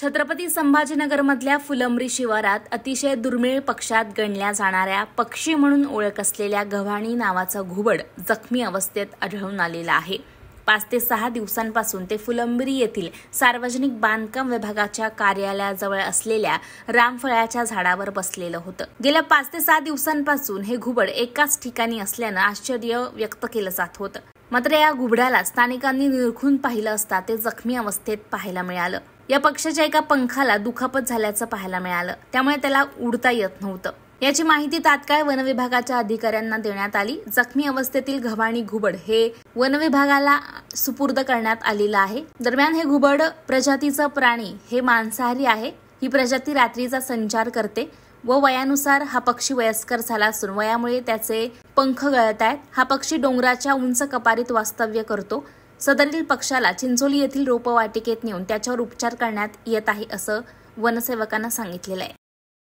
छत्रपती संभाजीनगरमधल्या फुलंब्री शिवारात अतिशय दुर्मिळ पक्षात गणल्या जाणाऱ्या पक्षी म्हणून ओळख असलेल्या गव्हाणी नावाचा घुबड जखमी अवस्थेत आढळून आलेला आहे। 5 ते 6 दिवसांपासून ते फुलंब्री येथील सार्वजनिक बांधकाम विभागाच्या कार्यालयाजवळ असलेल्या रामफळाच्या झाडावर बसलेलं होतं। गेल्या 5 ते 6 दिवसांपासून हे घुबड एकाच ठिकाणी असल्यानं आश्चर्य व्यक्त केलं जात होतं। मात्र या घुबडाला स्थानिकांनी निरखून पाहिलं असता ते जखमी अवस्थेत पाहायला मिळालं। या पक्षाच्या एका पंखाला दुखापत झाल्याचं पाहायला मिळालं, त्यामुळे त्याला उडता येत नव्हतं। याची माहिती तात्काळ वन विभागाच्या अधिकाऱ्यांना देण्यात आली। जखमी अवस्थेतील गव्हाणी घुबड हे वन विभागाला सुपूर्द करण्यात आलेलं आहे। दरम्यान हे घुबड प्रजातीचं प्राणी हे मांसाहारी आहे। ही प्रजाती रात्रीचा संचार करते व वयानुसार हा पक्षी वयस्कर झाला असून वयामुळे त्याचे पंख गळत आहेत। हा पक्षी डोंगराच्या उंच कपारीत वास्तव्य करतो। सदरील पक्षाला चिंचोली येथील रोपवाटिकेत नेऊन त्याच्यावर उपचार करण्यात येत आहे असं वनसेवकांना सांगितलेलं आहे।